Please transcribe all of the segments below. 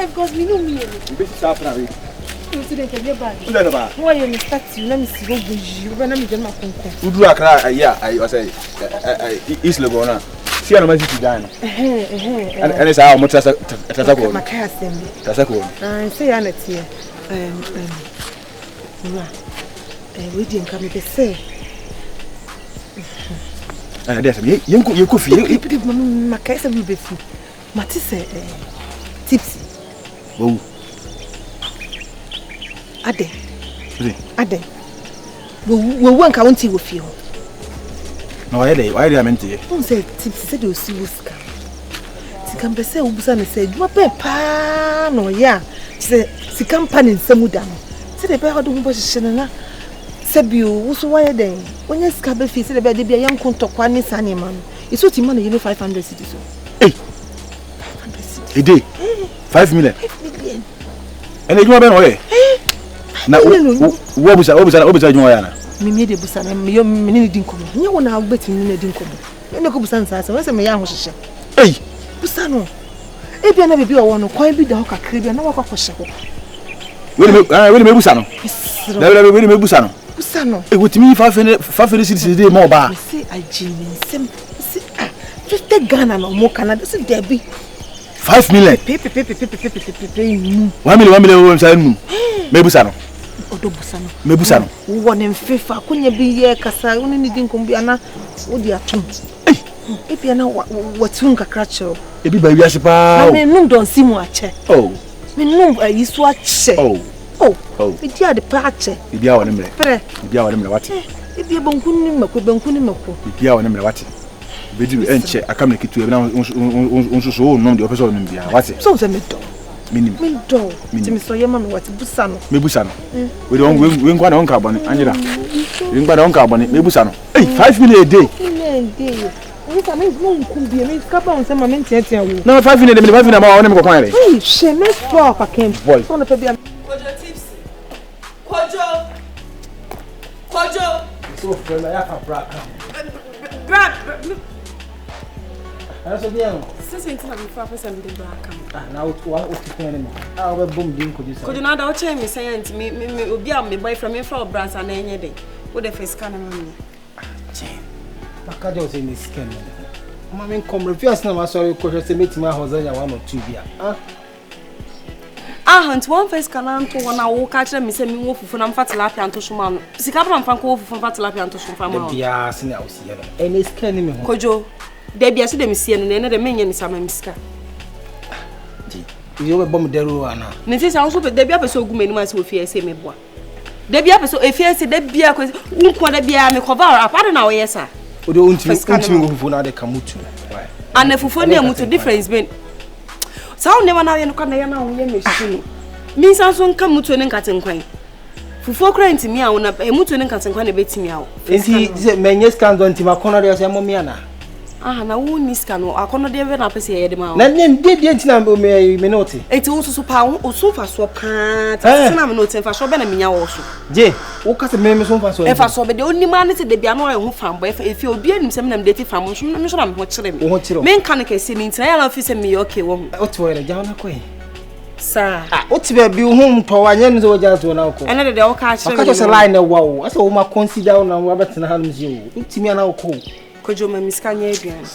because we know me. Why you start to let me see what you when I'm getting my phone. Udu Accra, yeah, I was a East Lagona. See, I'm going to die. And it's our motor. My car assembly. I say, I'm not here. We didn't come to say. You could feel it. My car will be full. Matisse, tipsy. Oh. Ade. We won't count with you. No, why do I mean to you? Don't say tipsy said you see what's come. Tikam be say Ubusana said, you are pa no, yeah. She said, Sikam pan in Samudam. Said the bear do position. Sabu, who's why then? When you scabby face, the bed be a young contact one is any man. It's what you money, you know, 500 cities. Hey, 500 cities. A day, 5 million. 5 million. And they go away. Now, what was I? Mimi de Busana, your mini dinkum. You want to bet in the dinkum. You know, Busansa, so what's a young house? Hey, Busano. If you never be a one, quite be the Hoka Caribbean, no walk for Shapo. Will you make Busano? Never will make Busano. Busano. It would mean 500 cities a day more bar. See, I Jimmy, just take Ghana no more Canada. This is Debbie. 5 million. Paper. 1 million. Mebusano. Odobusano. Mebusano. One in FIFA. Couldn't you be here? Casa, only didn't come be ana. What you are doing? If you know what's wrong, a cratcher. If you buy Yasipa, I mean, don't see much. Oh, me no, I swatch. Oh, it's the patch. If you are on him, if you are on him, what? If you are Bonkunim, if you are on him, what? Video and check. I come to you now. So, no, the officer in India. What's it? So, the middle. Minimum. Mr. Yaman, what's Busano? Mebusano. We don't win quite on carbon, Angela. You got on carbon, Mebusano. Hey, 5 million a day. No, 5 million, 5 million, I'm going to go. Hey, she makes 12. I can't. Boy, on the Kojo tipsy. Kojo. So, friend, I have a bracket. That's a since we have before person the black now what you our boom din could you not out tell me saying to me be my boyfriend me for brands and any day what the face can money Maka just in this skin Mamma come refuse na sorry ko say meet my husband 1 or 2 bia hunt one face can to one I catch me say me wo fufu na mfa tilapia nto so ma no sika bra mfa ko fufu mfa tilapia nto so mfa ma bia se na osi ye no any skin me ho Kojo Debbie, I see them see and the men in some miska. You were bomb deruana. Mrs. Also, but Debbie up so good many months with fear, say me boy. Debbie up so if you say Debbie, won't want to be a cover up. I don't know, yes, sir. We don't for now they come to. And if for near much difference, Ben. So never now you can means I soon come to an cutting quaint. For crying to me, I want a mutual and cutting quite a bit to me out. Is he many scans on Timacono as a momiana? Na woni ska no akono de ve na pese ye de ma na de ntina me note eti wo so pa wo so fa so pa ta na me note fa so be na menya wo so je wo ka se me so fa so e fa so be de oni ma ne se de bia no e ho fam bo e fi obi anim se me na me de ti fam so me so na me ho kire me nka ne ka se ni ntina ya na fi se me okay wo ho oto we ja na koi sa oti be bi ho mpo wa nya nzo ja so na ko ene de wo ka kire me ka se line wa wo asa wo ma consider na wo betena ha no ji wo ntimi ana wo Kojo ma miskanya aduane.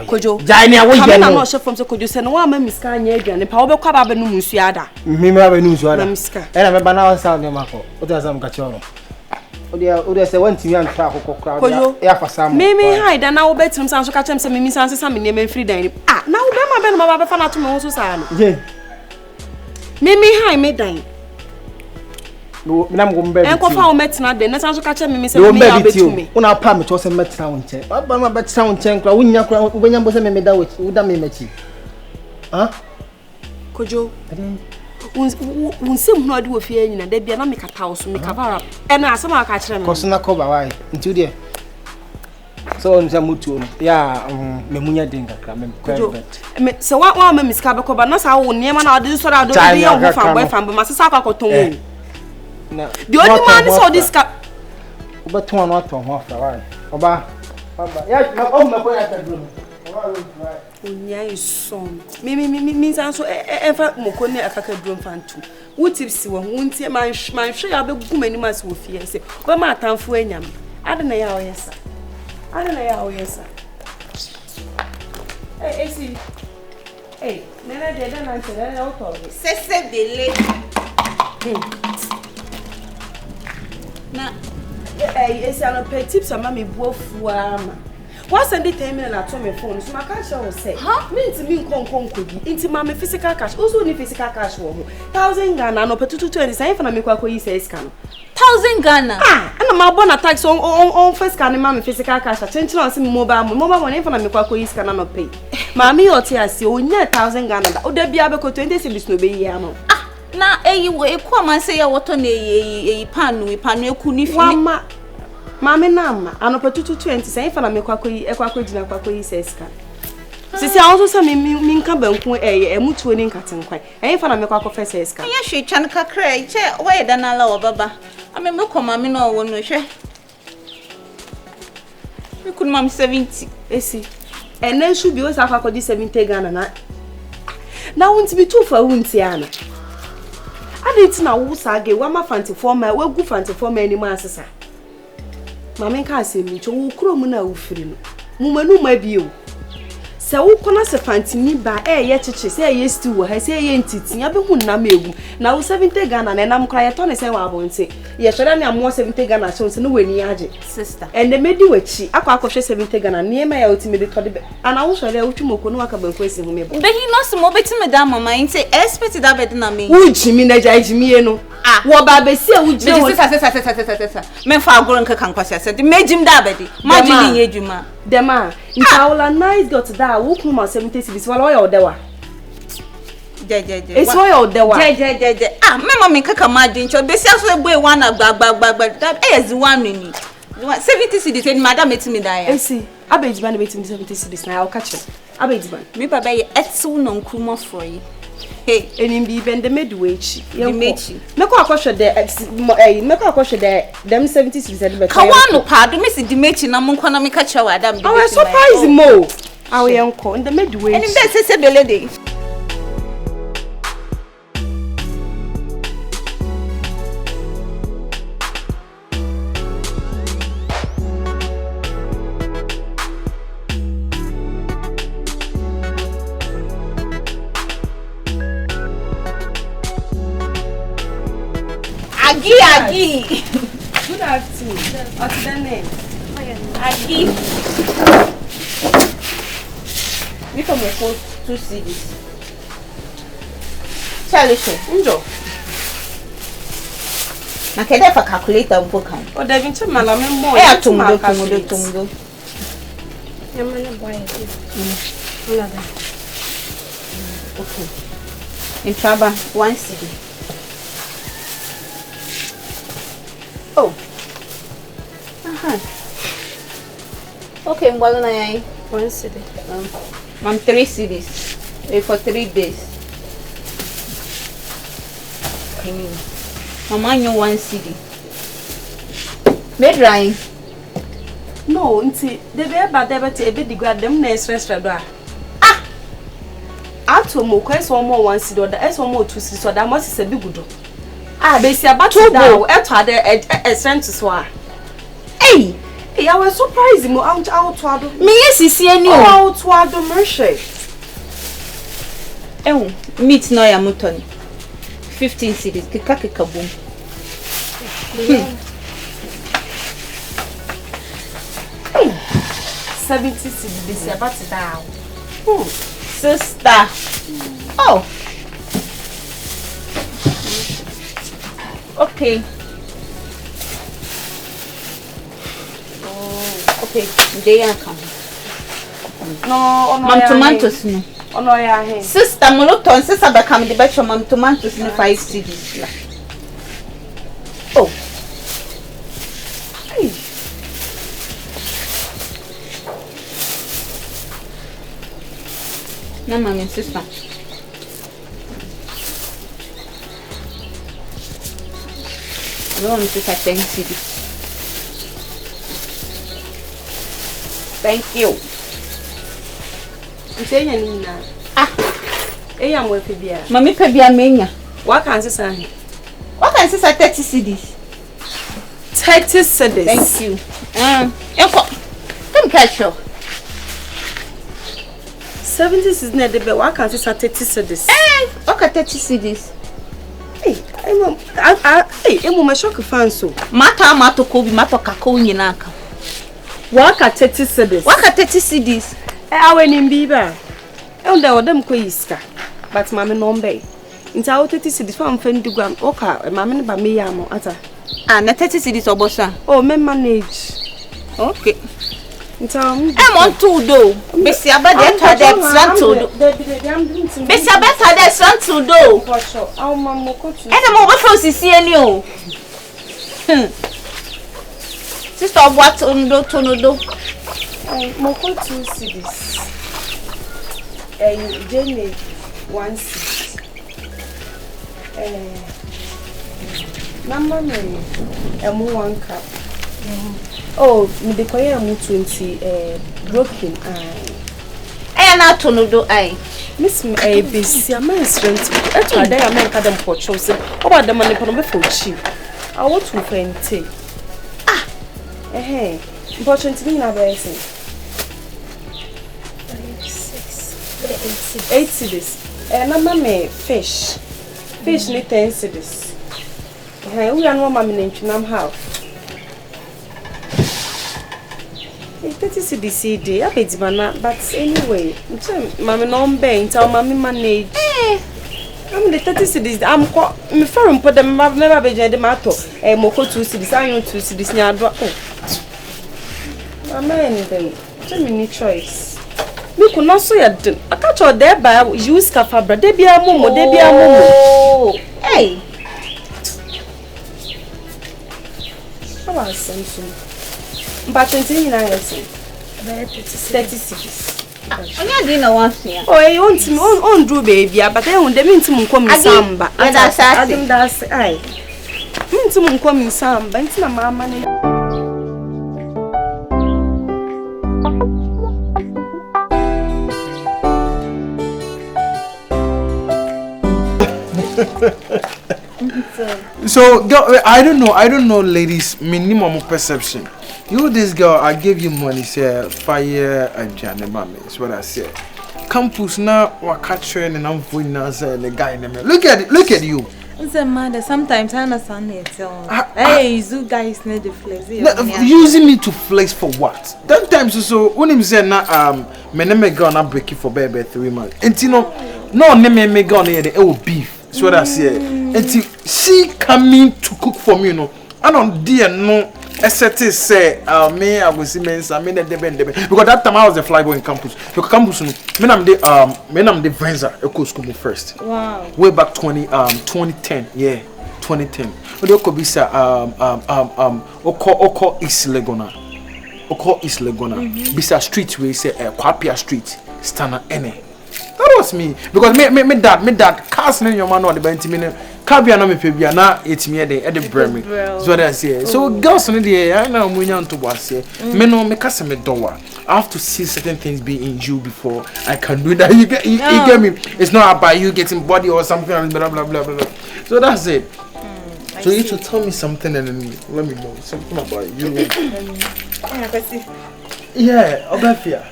Kojo. Jai na wo ye no. Na no from so Kojo se no wa ma miskanya aduane pa wo be kwa ba be no musu ada. Me ma ba no musu ada. Na miska. E na me ba na wa sa ne ma ko. O ta sam ka che ono. O de se wantimi an tra akoko kra. Kojo. E afa sam. Me hide na wo betim san so ka chem se me san se sam ne me free dan ni. Na wo be ma be no ma ba fa na to me ho so sa no. Je. Me hide me dan. No, me na mo mbe. En ko fa o metina de na san so ka che me se me ya betumi. Una pa me cho se metina won che. Ba ma betina won che nkra wunya kra ubenya mbo se me da we. Uda me machi. Ha? Kojo. Un sim no de wo fie nyina da bia na me kata wo so me cover up. E na asema ka kire me. Koso na cover why? Nti de. So on some mutu no. Ya me munya de nkra me Kojo. Me se wa ma miska be ko ba na sa wo niema na ade so da do de ye ho fa boy fa be ma se sa kwakoton wo. The only man is all this cap. But one not from half the line. Oba, Bamba. Yeah, na o me ko ya ta drum. Onya is son. Me sanso efa mokoni akaka drum fantu. Wo tipsy wo huntie man hwe ya begum anim as wo fie se. Ba ma atamfo anyam. Ade na ya oyesa. Hey, ESI. Hey, nena de na ntele na auto. Sese dele. Na ESI ano pe tips ama me buofu ama. What's the time na to me phone so maka sha wo say. Me ntimi nkonkodi. Nti ma me physical cash. Also ni physical cash wo ho. 1000 Ghana no pe 220 say fa na me kwa koyi say scan. 1000 Ghana. Ana ma bona tax on first scan ma me physical cash. Chenchi na say mobile money fa na me kwa koyi scan na pay. Ma me oti ase onya 1000 Ghana da. O da bia be ko 20 cedis no be yi ama. Na eyi wo eku am say ya woto na eyi panu eku ni fi. Mama na ama anopa 220 say fa na me kwa koyi gina kwa koyi say scan. Sisi also say me nka banku emutuo ni nkatenkwan. Fa na me kwa first say scan. Ya hwe twan kakra che wo da na la wo baba. Ame me koma me no wo no hwe. Me kun mam 70 ESI. Ene shu bi o sa kwa 70 Ghana na wonti bi tu fa wonti ana. Ade na wo sa ge wa ma fanti forma wa gu fanti forma ani ma asesa. Mama nka asemi cho wo kuro mu na wo firi no. Mu manu ma bi o. Se wo kona se fanti ni ba ye cheche se ye stew wo ha se ye ntiti ya be hu na megu. Na wo 70 Ghana na nam kra ye to ne se wa abonte. Ye hwere na mo 70 Ghana so se no wani age. Sister. Ende medi wachi akwa 70 Ghana ne ma ya otimedi to de be. Ana wo hwere utwumoko no aka banku esi hu me bo. Be he no se mo betime da mama nti expect that bed na me. Wo jimi na jajimi no. Wo ba be se wo jimi wo. Sister. Me fa agoro nka nkwase se de mejim da bedi. Ma jimi nye djuma. Dema, ntaola nice got that wo kuma 70 cedis wala oya odewa. Je. It's oya odewa. Je. Me mama kaka madin cho be si aso egbo e wan agba that ezi wan ni. 70 cedis and madam etimi da ya. ESI, abejiba na betimi 70 cedis na I will catch you. Abejiba. Me baba ye etu no nkrumos for you. Hey, enim bi bende medwechi. Ye mechi. Meko akosho de them 70 cedis de be. Kawano pa do me si di mechi na monko na me catch you adam di. I was surprised mo. Awe enko in the medwechi. Enim be sese bele dey. Agi. Good afternoon. What's the name? Agi. We come for 2 CDs. Chalisha. Njo. Na kede fa calculator mpo kan. O da binche mala me mo. Tumudo. Yamana boy. Okay. In Traba 1 CD. Oh. Okay, mbalo na yai. 1 cedi. Mam 3 CDs. For 3 days. Mama nyo 1 CD. Me drying. No, nti de be ba de bete ebe digwa dem na extra do a. Ato mo kwese omo 1 CD oda eso mo 2 CD oda mo sese bi gudo. Be si abatu da o eto ade sent so a. Hey, I was surprised mo out to ado. me yesisi ani o. Out to ado merche. Meat no ya mutoni. 15 CDs kika boom. 70 cedis be si abatu da. Sister. Oh. Okay. Okay, they are coming. No, Mam tomatoes no. Ono ya he. Sister, mo look on sister be come the betcha mam tomatoes no 5 CDs. Oh. Hey. Na mama sister. I don't want to take 10 CDs. Thank you. Say Nina. Ah, I am with Pibia. Mammy Pebia Mania. What can I say? What can I say? 30 CDs. 30 cedis. Thank you. Come catch you. 70 is not the best. What can I say? 30 cedis. Okay, 30 CDs. Hey, I'm shock fan so. Mato Kobe, Mato Kako Yinaka. What can 30 cedis? What can 30 CDs? I went in Biba. And there were them quiska. But Mammy Nombe. Into our 30 cedis from Fendugram, Oka, Mammy Bamiamo at her. And 30 CDs or Bossa. Oh, men manage. Okay. I'm on 2 though. Bessie, about that, son to do. Bessie, about that, son to do. Oh, Mamma, and I'm over from Sicilian. Sister, what on do to do? Moko 2 CDs. And Jenny 1 CD. Number me, one cup. Oh, me the choir 20 broken eye. I not to know I. Miss me a busy man strength. That's why they are men them for chosen. About the money for for cheap. I want to find tea. Ah, eh, important me na blessing. 8 CDs. Number me fish. Fish need 10 CDs. We are no mammy named Chinam House. 30 CDC, I bet banana, but anyway, Mammy non bank, tell Mammy manage. I'm the 30 CDs. I'm quite firm, put them have never been the matter. A Moko 2 CDs, I own 2 CDs near drop. Amen, then, tell me any choice. We could not say it. I catch her there by use Cafabra, there be a momo, there be a momo. Hey. How Samson? But 29 36. I didn't want to. Oh, I want to on do baby, but I want them into come in samba. That's I. Mean to come in samba, it's my mamma. So, girl, I don't know, ladies, minimum perception. You, this girl, I gave you money, say, fire and Janet, mommy, is what I said. Campus now, what catching and I'm going now, say, the guy in the middle. Look at you. Sometimes I understand it. Hey, you guys need the flex. Using me to flex for what? That time, so when him say, na, my name is gonna break it for baby 3 months. And you know, no, name me gonna eat the beef. That's what I say. And she coming to cook for me, you know. I don't dear no. ST say, me I will see men's. I mean the because that time I was the flyboy in campus. Because campus, me I'm the Venza Eco School first. Wow. Way back 2010, yeah, 2010. But you could be say Oko East Legona. Bisa street we say Kwapia Street, STUNNA ene. That was me because me dad cast name your man on the 20 minutes. Cabia no me pebia na it's me at the bremi. So what I say. So girls on the I know we want to was say. Me no me cast me door. I have to see certain things be in you before I can do that. You get me. It's not about you getting body or something blah blah blah blah. So that's it. So you should tell me something and then let me know something about you. Yeah, Obafia.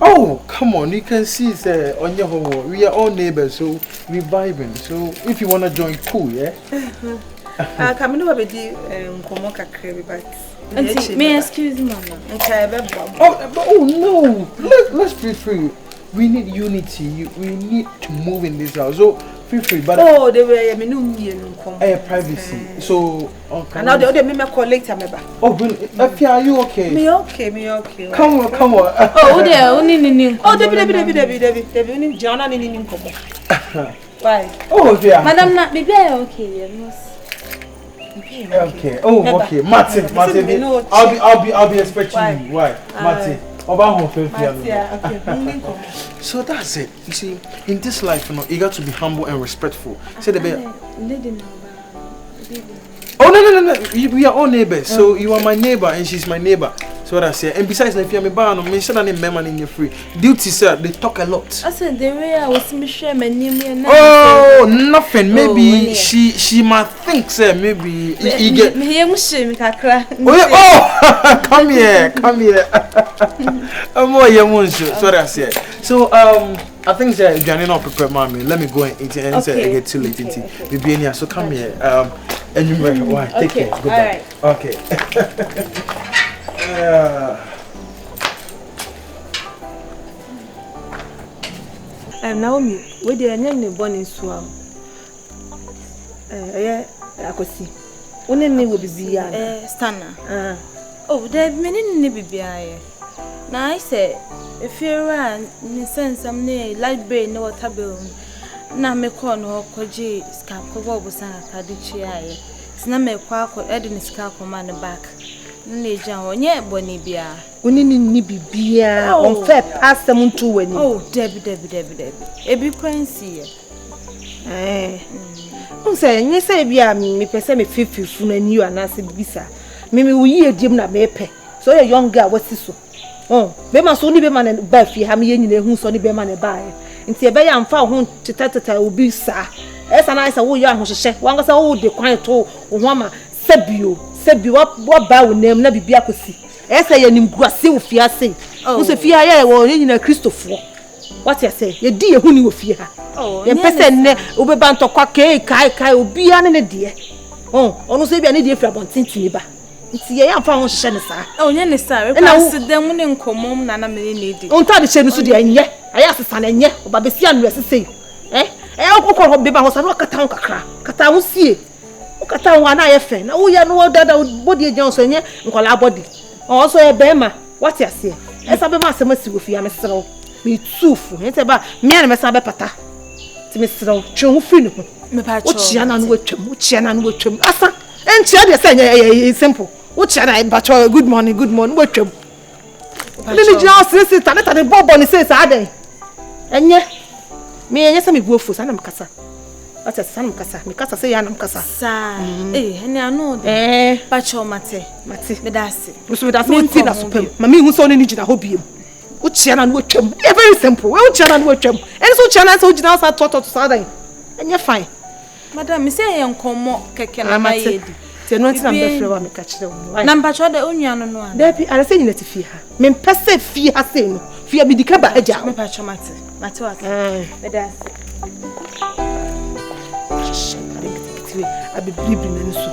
Oh, come on, you can see on your home. We are all neighbors, so we vibing. So if you wanna join, cool, yeah? Come in over the Komoka crabby, but may I excuse me, Mama? Oh no, let's be free. We need unity. We need to move in this house. So feel free, but they were a minimum privacy. So and now the me call later, member. Oh, Effie, are you okay? Me okay. Come on. Oh, there, only Debbie, John, and why? Oh, yeah. Madam, not be okay. Okay. Oh, okay. Martin. I'll be expecting you. Why, Martin? So that's it. You see, in this life, you got to be humble and respectful. Say the bear. Oh no! We are all neighbors. So you are my neighbor and she's my neighbor. So what I say, and besides, if you're a man, mention any member in your free duty, sir. They talk a lot. I said the way I was share my name. Oh, nothing. Maybe she might think, sir. Maybe he get. Oh, come here. So what I say. So I think sir, Johnny not prepare mommy. Let me go and eat and say I get too late into be here. So come here. And you why? Take care. Goodbye. Okay. Naomi, we dey nyane born in Suam. Akosi. One ne wo bibia. Stunna. Oh, there many ne bibia. Na I say if you run in sense am ne library no water bill. Na me call no kwaje scam ko bo busan akade chiaye. Sina me kwa ko edin ska ko man back. Ne jan onye boni bia. Oni ni bibia. On fair pass them to wani. Oh, Debbie. Ebi kwansi. Say, you say bia me pese me fifi funu ani you anase bibisa. Me uyi ediem na me pe. So your young girl what so. Oh, be ma so ni be ma na ba fi ha me nyine hu so ni be ma na ba e. Nti e be ya mfa ho teteteta obi sa. Esa na isa wo ya ho hye. Wanga sa wo de kwan to wo ama sebi wa ba wo nem na bibia kosi. Esa ye nim guase wo fi ase. Wo se fi ha ye wo nyina Christopher. What you say? Ye di ye hu ni wo fi ha. Oh, ye pese ne obeba ntokwa kai obi ane ne de. Oh, onu so bia ne de fra bontintini ba. Nti ye amfa ho hye ne sa. Oh, nye ne sa. We pass dem ne nkomom na me ne di. On ta de che no so de enye. Aya sesa na enye. Oba besi anu esese. Okokor ho beba ho sa no kata ho kakra. Kata ho sie. Okata ho ana ye fe. Na wo ye no dada body agyan so enye nkola body. Oh so ye be ma. What you say? Esa be ma asema si wo fi amesrew. Me tufu. Nti ba me ana mesa be pata. Ti mesrew. Twe ho fi no. Me pa cho. Ochia na no watwam. Asa. Entia de say enye simple. Ochia na ba cho good morning watwam. Lili jina sisi taneta de bobo ni say sa den. Enye. Me enye se me buofu sa na mkasa. Ata sa na mkasa. Me kasa say ya na mkasa. Sa. Ene anu de. Pa cho mate. Me dase. Me dase wo ti na so pem. Ma me hu so ni jina ho biem. Ochia na no watwam. Very simple. We ochia na no watwam. Eni so ochia na so jina sa to sa den. Enye fine. Madam, me say yen komo keke na mayedi. Te no ti na be frɛ wa me ka kyerɛ wo. Na mpa cho de onua no no an. Depi ara se nyina ti fi ha. Me mpese fi ha se no. Fi abidika ba agya. Me pa cho mate. Mate wa. Me dase. Abi bribi na nso.